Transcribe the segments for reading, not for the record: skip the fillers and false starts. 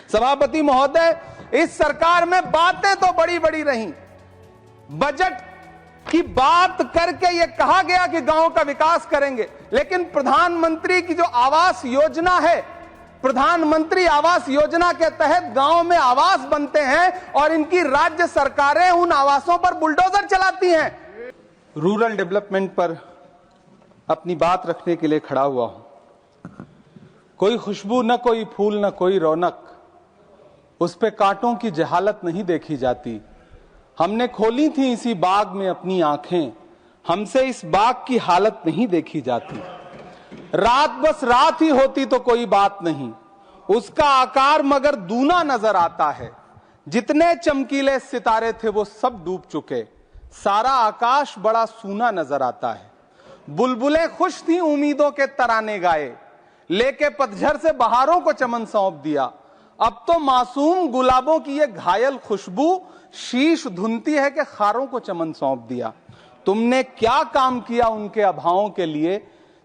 सभापति महोदय, इस सरकार में बातें तो बड़ी बड़ी रहीं। बजट की बात करके यह कहा गया कि गांव का विकास करेंगे, लेकिन प्रधानमंत्री की जो आवास योजना है, प्रधानमंत्री आवास योजना के तहत गांव में आवास बनते हैं और इनकी राज्य सरकारें उन आवासों पर बुलडोजर चलाती हैं। रूरल डेवलपमेंट पर अपनी बात रखने के लिए खड़ा हुआ हूं। कोई खुशबू न कोई फूल न कोई रौनक, उस पे कांटों की जहालत नहीं देखी जाती। हमने खोली थी इसी बाग में अपनी आंखें, हमसे इस बाग की हालत नहीं देखी जाती। रात बस रात ही होती तो कोई बात नहीं, उसका आकार मगर दूना नजर आता है। जितने चमकीले सितारे थे वो सब डूब चुके, सारा आकाश बड़ा सूना नजर आता है। बुलबुलें खुश थी उम्मीदों के तराने गाए, लेके पतझड़ से बहारों को चमन सौंप दिया। अब तो मासूम गुलाबों की ये घायल खुशबू शीश धुनती है कि खारों को चमन सौंप दिया। तुमने क्या काम किया उनके अभावों के लिए,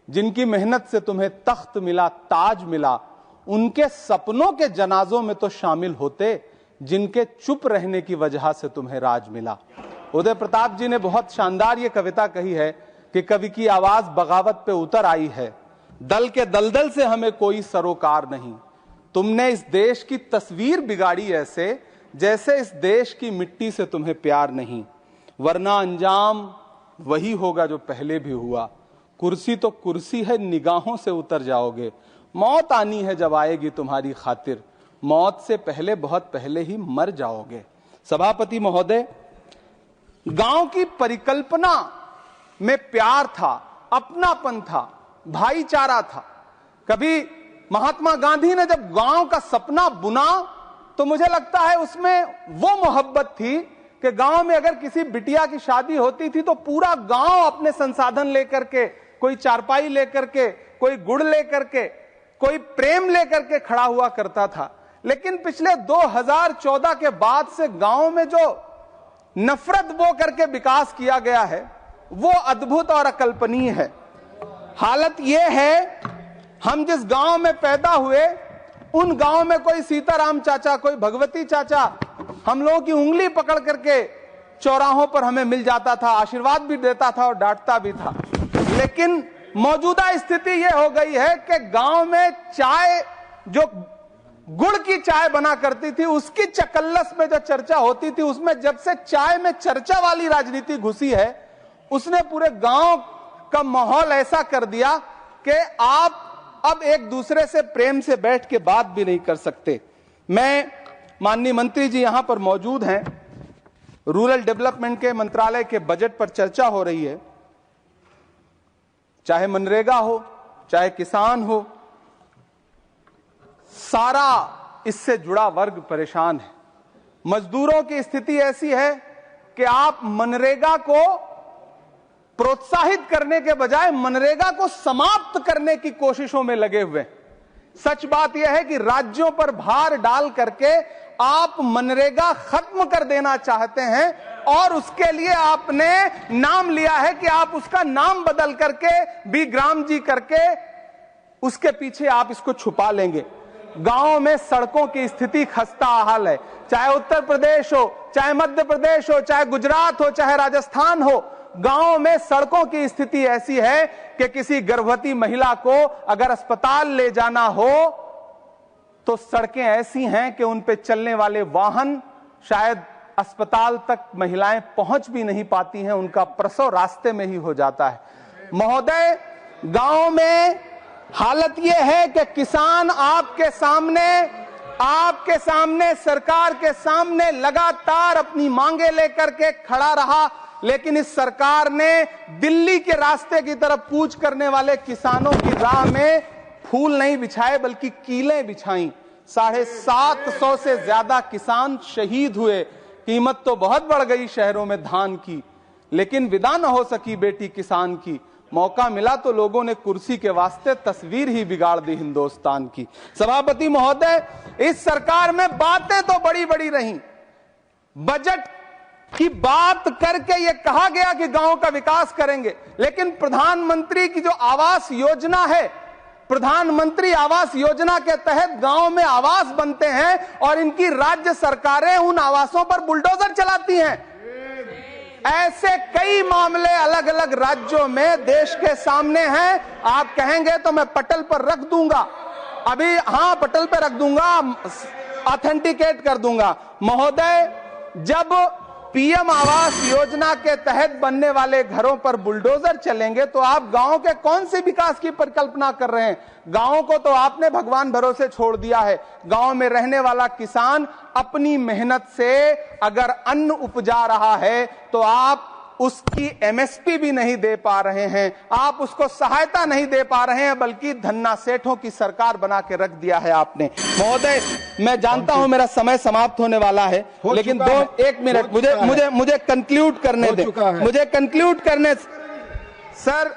जिनकी मेहनत से तुम्हें तख्त मिला, ताज मिला। उनके सपनों के जनाजों में तो शामिल होते, जिनके चुप रहने की वजह से तुम्हें राज मिला। उदय प्रताप जी ने बहुत शानदार ये कविता कही है कि कवि की आवाज बगावत पे उतर आई है, दल के दलदल से हमें कोई सरोकार नहीं। तुमने इस देश की तस्वीर बिगाड़ी ऐसे, जैसे इस देश की मिट्टी से तुम्हें प्यार नहीं। वरना अंजाम वही होगा जो पहले भी हुआ। कुर्सी तो कुर्सी है, निगाहों से उतर जाओगे। मौत आनी है जब आएगी तुम्हारी खातिर, मौत से पहले बहुत पहले ही मर जाओगे। सभापति महोदय, गांव की परिकल्पना में प्यार था, अपनापन था, भाईचारा था। कभी महात्मा गांधी ने जब गांव का सपना बुना तो मुझे लगता है उसमें वो मोहब्बत थी कि गांव में अगर किसी बिटिया की शादी होती थी तो पूरा गांव अपने संसाधन लेकर के, कोई चारपाई लेकर के, कोई गुड़ लेकर के, कोई प्रेम लेकर के खड़ा हुआ करता था। लेकिन पिछले 2014 के बाद से गांव में जो नफरत बो करके विकास किया गया है वो अद्भुत और अकल्पनीय है। हालत यह है, हम जिस गांव में पैदा हुए उन गांव में कोई सीताराम चाचा, कोई भगवती चाचा हम लोगों की उंगली पकड़ करके चौराहों पर हमें मिल जाता था, आशीर्वाद भी देता था और डांटता भी था। लेकिन मौजूदा स्थिति यह हो गई है कि गांव में चाय, जो गुड़ की चाय बना करती थी, उसकी चकल्लस में जो चर्चा होती थी, उसमें जब से चाय में चर्चा वाली राजनीति घुसी है, उसने पूरे गांव का माहौल ऐसा कर दिया कि आप अब एक दूसरे से प्रेम से बैठ के बात भी नहीं कर सकते। मैं, माननीय मंत्री जी यहां पर मौजूद हैं, रूरल डेवलपमेंट के मंत्रालय के बजट पर चर्चा हो रही है। चाहे मनरेगा हो, चाहे किसान हो, सारा इससे जुड़ा वर्ग परेशान है। मजदूरों की स्थिति ऐसी है कि आप मनरेगा को प्रोत्साहित करने के बजाय मनरेगा को समाप्त करने की कोशिशों में लगे हुए। सच बात यह है कि राज्यों पर भार डाल करके आप मनरेगा खत्म कर देना चाहते हैं और उसके लिए आपने नाम लिया है कि आप उसका नाम बदल करके बीग्राम जी करके उसके पीछे आप इसको छुपा लेंगे। गांव में सड़कों की स्थिति खस्ता हाल है, चाहे उत्तर प्रदेश हो, चाहे मध्य प्रदेश हो, चाहे गुजरात हो, चाहे राजस्थान हो। गांव में सड़कों की स्थिति ऐसी है कि किसी गर्भवती महिला को अगर अस्पताल ले जाना हो तो सड़कें ऐसी हैं कि उन पे चलने वाले वाहन शायद अस्पताल तक महिलाएं पहुंच भी नहीं पाती हैं, उनका प्रसव रास्ते में ही हो जाता है। महोदय, गांव में हालत यह है कि किसान आपके सामने सरकार के सामने लगातार अपनी मांगे लेकर के खड़ा रहा, लेकिन इस सरकार ने दिल्ली के रास्ते की तरफ कूच करने वाले किसानों की राह में फूल नहीं बिछाए बल्कि कीलें बिछाई। 750 से ज्यादा किसान शहीद हुए। कीमत तो बहुत बढ़ गई शहरों में धान की, लेकिन विदा न हो सकी बेटी किसान की। मौका मिला तो लोगों ने कुर्सी के वास्ते तस्वीर ही बिगाड़ दी हिंदुस्तान की। सभापति महोदय, इस सरकार में बातें तो बड़ी बड़ी रहीं। बजट की बात करके यह कहा गया कि गांव का विकास करेंगे, लेकिन प्रधानमंत्री की जो आवास योजना है प्रधानमंत्री आवास योजना के तहत गांव में आवास बनते हैं और इनकी राज्य सरकारें उन आवासों पर बुलडोजर चलाती हैं। ऐसे कई मामले अलग अलग राज्यों में देश के सामने हैं। आप कहेंगे तो मैं पटल पर रख दूंगा, अभी हाँ पटल पर रख दूंगा, ऑथेंटिकेट कर दूंगा। महोदय, जब पीएम आवास योजना के तहत बनने वाले घरों पर बुलडोजर चलेंगे तो आप गांव के कौन से विकास की परिकल्पना कर रहे हैं? गांव को तो आपने भगवान भरोसे छोड़ दिया है। गांव में रहने वाला किसान अपनी मेहनत से अगर अन्न उपजा रहा है तो आप उसकी एमएसपी भी नहीं दे पा रहे हैं, आप उसको सहायता नहीं दे पा रहे हैं, बल्कि धन्ना सेठों की सरकार बना के रख दिया है आपने। महोदय, मैं जानता हूं मेरा समय समाप्त होने वाला है, लेकिन एक मिनट मुझे कंक्लूड करने दे, मुझे कंक्लूड करने। सर,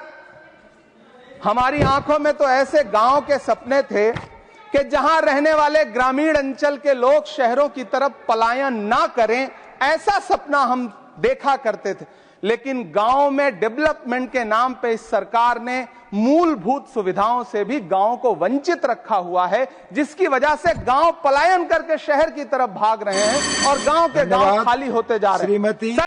हमारी आंखों में तो ऐसे गांव के सपने थे कि जहां रहने वाले ग्रामीण अंचल के लोग शहरों की तरफ पलायन ना करें, ऐसा सपना हम देखा करते थे। लेकिन गांव में डेवलपमेंट के नाम पे इस सरकार ने मूलभूत सुविधाओं से भी गांव को वंचित रखा हुआ है, जिसकी वजह से गांव पलायन करके शहर की तरफ भाग रहे हैं और गांव के गांव खाली होते जा रहे हैं।